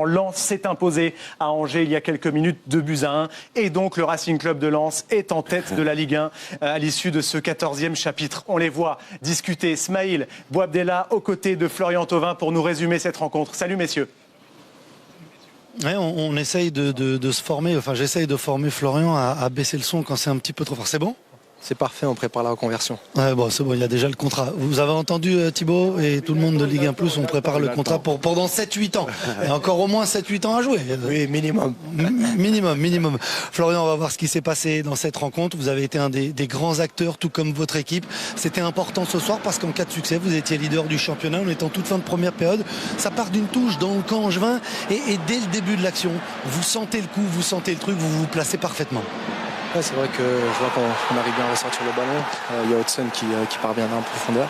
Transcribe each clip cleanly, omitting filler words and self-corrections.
Lens s'est imposé à Angers il y a quelques minutes, 2-1. Et donc le Racing Club de Lens est en tête de la Ligue 1 à l'issue de ce 14e chapitre. On les voit discuter. Smaïl Bouabdella aux côtés de Florian Thauvin pour nous résumer cette rencontre. Salut messieurs. Ouais, on essaye de se former, enfin j'essaye de former Florian à baisser le son quand c'est un petit peu trop fort. C'est bon ? C'est parfait, on prépare la reconversion. Ouais, bon, c'est bon, il y a déjà le contrat. Vous avez entendu Thibaut et tout le monde de Ligue 1+, on prépare le contrat pour pendant 7-8 ans. Et encore au moins 7-8 ans à jouer. Oui, minimum. Minimum. Florian, on va voir ce qui s'est passé dans cette rencontre. Vous avez été un des grands acteurs, tout comme votre équipe. C'était important ce soir parce qu'en cas de succès, vous étiez leader du championnat. On est en toute fin de première période. Ça part d'une touche dans le camp angevin et dès le début de l'action, vous sentez le coup, vous sentez le truc, vous vous placez parfaitement. Ouais, c'est vrai que je vois qu'on arrive bien à ressortir le ballon. Il y a Hudson qui parvient en profondeur.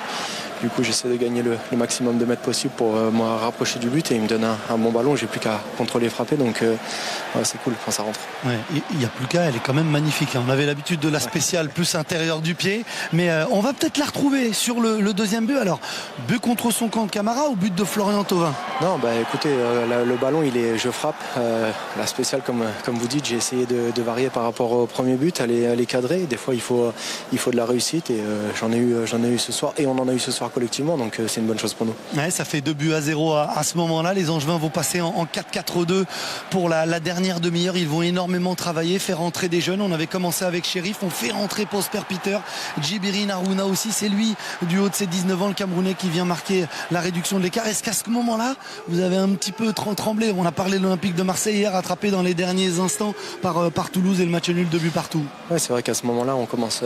Du coup, j'essaie de gagner le maximum de mètres possible pour me rapprocher du but et il me donne un bon ballon. J'ai plus qu'à contrôler et frapper, donc ouais, c'est cool quand ça rentre. Ouais, il n'y a plus qu'à, elle est quand même magnifique. On avait l'habitude de la spéciale plus intérieure du pied, mais on va peut-être la retrouver sur le deuxième but. Alors, but contre son camp de Camara ou but de Florian Thauvin ? Non, bah écoutez, le ballon, je frappe. La spéciale, comme vous dites, j'ai essayé de varier par rapport au premier but, elle est cadrée. Des fois, il faut de la réussite et j'en ai eu ce soir et on en a eu ce soir collectivement, donc c'est une bonne chose pour nous. Ouais, ça fait 2-0 à ce moment-là. Les Angevins vont passer en 4-4-2 pour la dernière demi-heure. Ils vont énormément travailler, faire rentrer des jeunes. On avait commencé avec Sheriff, on fait rentrer Prosper Peter, Djibiri Harouna aussi. C'est lui, du haut de ses 19 ans, le Camerounais, qui vient marquer la réduction de l'écart. Est-ce qu'à ce moment-là, vous avez un petit peu tremblé ? On a parlé de l'Olympique de Marseille hier, attrapé dans les derniers instants par Toulouse et le match nul, 2 buts partout. Ouais, c'est vrai qu'à ce moment-là, on commence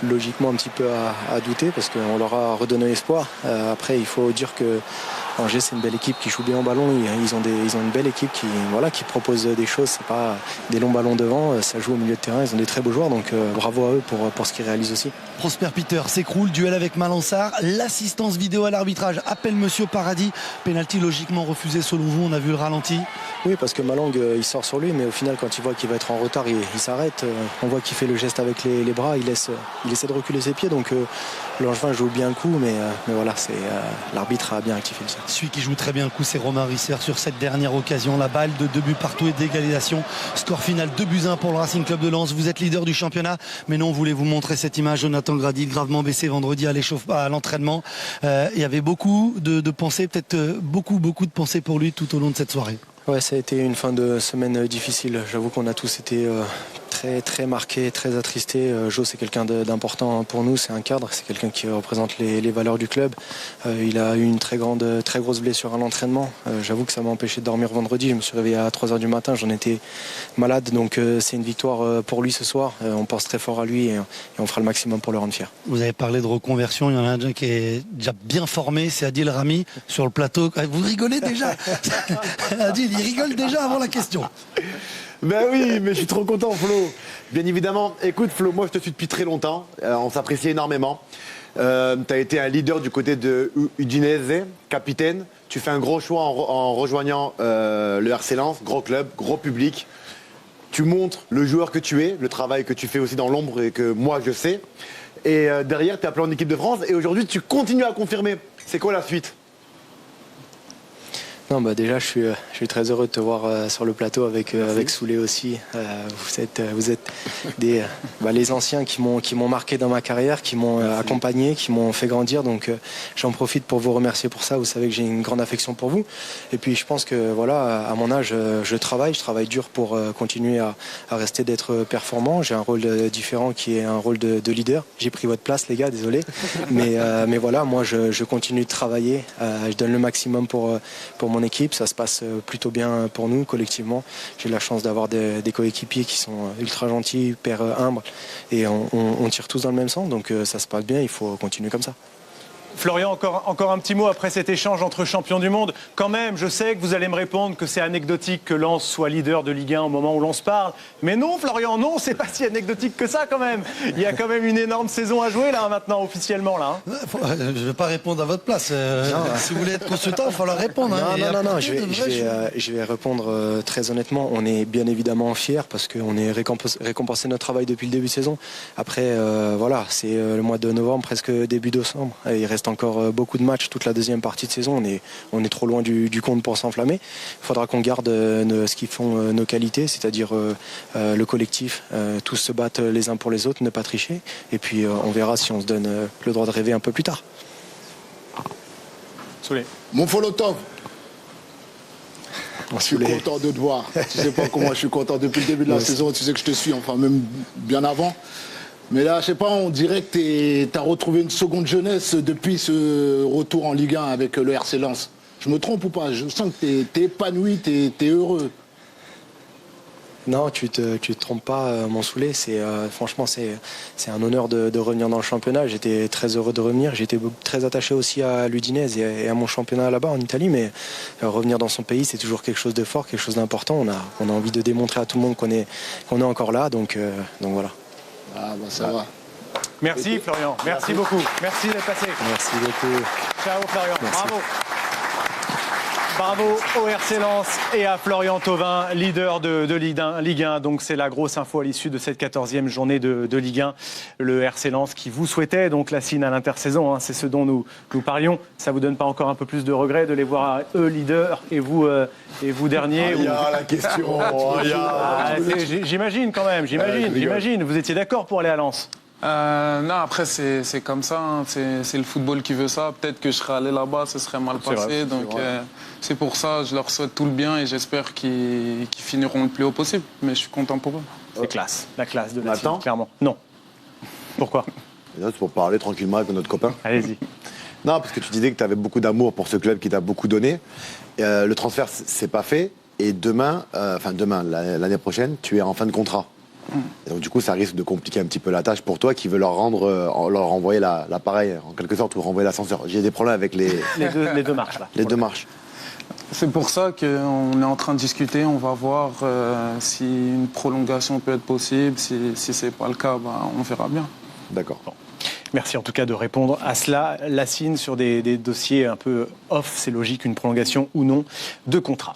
logiquement un petit peu à douter parce qu'on leur a redonné espoir. Après, il faut dire que Angers, c'est une belle équipe qui joue bien au ballon. Ils ont une belle équipe qui propose des choses. C'est pas des longs ballons devant, ça joue au milieu de terrain. Ils ont des très beaux joueurs, donc bravo à eux pour ce qu'ils réalisent aussi. Prosper Peter s'écroule, duel avec Malansar, l'assistance vidéo à l'arbitrage appelle Monsieur Paradis. Penalty logiquement refusé selon vous, on a vu le ralenti. Oui, parce que Malang il sort sur lui, mais au final quand il voit qu'il va être en retard, il s'arrête. On voit qu'il fait le geste avec les bras, il essaie de reculer ses pieds, donc l'Angevin joue bien le coup, mais voilà, l'arbitre a bien rectifié ça. Celui qui joue très bien le coup, c'est Romain Risser sur cette dernière occasion. La balle de 2 buts partout et d'égalisation. Score final 2-1 pour le Racing Club de Lens. Vous êtes leader du championnat, mais non, on voulait vous montrer cette image. Jonathan Grady, gravement baissé vendredi à l'entraînement. Il y avait beaucoup de pensées, peut-être beaucoup de pensées pour lui tout au long de cette soirée. Ouais, ça a été une fin de semaine difficile. J'avoue qu'on a tous été très marqués, très attristés. Jo, c'est quelqu'un d'important pour nous, c'est un cadre, c'est quelqu'un qui représente les valeurs du club. Il a eu une très grosse blessure à l'entraînement. J'avoue que ça m'a empêché de dormir vendredi. Je me suis réveillé à 3h du matin, j'en étais malade, donc c'est une victoire pour lui ce soir. On pense très fort à lui et on fera le maximum pour le rendre fier. Vous avez parlé de reconversion, il y en a un qui est déjà bien formé, c'est Adil Rami sur le plateau. Vous rigolez déjà. Adil, il rigole déjà avant la question. Ben oui, mais je suis trop content, Flo. Bien évidemment, écoute Flo, moi je te suis depuis très longtemps, on s'apprécie énormément. Tu as été un leader du côté de Udinese, capitaine. Tu fais un gros choix en rejoignant le RC Lens, gros club, gros public. Tu montres le joueur que tu es, le travail que tu fais aussi dans l'ombre et que moi je sais. Et derrière, tu es appelé en équipe de France et aujourd'hui tu continues à confirmer. C'est quoi la suite ? Non, bah déjà, je suis très heureux de te voir sur le plateau avec Soulé aussi. Vous êtes les anciens qui m'ont marqué dans ma carrière, qui m'ont accompagné, qui m'ont fait grandir. Donc, j'en profite pour vous remercier pour ça. Vous savez que j'ai une grande affection pour vous. Et puis, je pense que voilà, à mon âge, je travaille dur pour continuer à rester d'être performant. J'ai un rôle différent qui est un rôle de leader. J'ai pris votre place, les gars, désolé. Mais voilà, moi, je continue de travailler. Je donne le maximum pour mon équipe, ça se passe plutôt bien pour nous collectivement. J'ai la chance d'avoir des coéquipiers qui sont ultra gentils, hyper humbles et on tire tous dans le même sens, donc ça se passe bien, il faut continuer comme ça. Florian, encore un petit mot après cet échange entre champions du monde. Quand même, je sais que vous allez me répondre que c'est anecdotique que Lens soit leader de Ligue 1 au moment où l'on se parle. Mais non, Florian, non, c'est pas si anecdotique que ça quand même. Il y a quand même une énorme saison à jouer là maintenant, officiellement là. Je ne vais pas répondre à votre place. Si vous voulez être consultant, il va falloir répondre. Non, je vais répondre très honnêtement. On est bien évidemment fiers parce qu'on est récompensé notre travail depuis le début de saison. Après, voilà, c'est le mois de novembre, presque début décembre. Il reste reste encore beaucoup de matchs toute la deuxième partie de saison. On est trop loin du compte pour s'enflammer. Il faudra qu'on garde ce qui font nos qualités, c'est-à-dire le collectif, tous se battent les uns pour les autres, ne pas tricher. Et puis on verra si on se donne le droit de rêver un peu plus tard. Soulé. Mon Folotov, je suis Soulé. content de te voir. Tu sais pas comment je suis content depuis le début de la saison. Tu sais que je te suis, enfin même bien avant. Mais là, je sais pas, on dirait que tu as retrouvé une seconde jeunesse depuis ce retour en Ligue 1 avec le RC Lens. Je me trompe ou pas? Je sens que tu es épanoui, tu es heureux. Non, tu te trompes pas, mon Soulé. Franchement, c'est un honneur de revenir dans le championnat. J'étais très heureux de revenir. J'étais très attaché aussi à l'Udinese et à mon championnat là-bas en Italie. Mais revenir dans son pays, c'est toujours quelque chose de fort, quelque chose d'important. On a envie de démontrer à tout le monde qu'on est encore là. Donc voilà. Ah bah ça va. Merci Florian, merci beaucoup. Merci d'être passé. Merci beaucoup. Ciao Florian, Merci. bravo. Bravo au RC Lens et à Florian Thauvin, leader de Ligue 1. Donc c'est la grosse info à l'issue de cette 14e journée de Ligue 1. Le RC Lens qui vous souhaitait donc la signe à l'intersaison, hein, c'est ce dont nous parlions. Ça vous donne pas encore un peu plus de regret de les voir eux leaders et vous dernier Il y a la question. J'imagine quand même, j'imagine. Vous étiez d'accord pour aller à Lens? Non, après, c'est comme ça. Hein. C'est le football qui veut ça. Peut-être que je serais allé là-bas, ce serait mal passé. Vrai, donc, c'est pour ça, je leur souhaite tout le bien et j'espère qu'ils finiront le plus haut possible. Mais je suis content pour eux. C'est classe, la classe de la Nathan team, clairement. Non. Pourquoi? C'est pour parler tranquillement avec notre copain. Allez-y. Non, parce que tu disais que tu avais beaucoup d'amour pour ce club qui t'a beaucoup donné. Le transfert, c'est pas fait. Et demain, l'année prochaine, tu es en fin de contrat. Et donc du coup, ça risque de compliquer un petit peu la tâche pour toi qui veut leur renvoyer l'appareil, en quelque sorte, ou renvoyer l'ascenseur. J'ai des problèmes avec les deux marches là. deux marches. C'est pour ça qu'on est en train de discuter. On va voir si une prolongation peut être possible. Si ce n'est pas le cas, on verra bien. D'accord. Merci en tout cas de répondre à cela. Lassine, sur des dossiers un peu off, c'est logique, une prolongation ou non de contrat.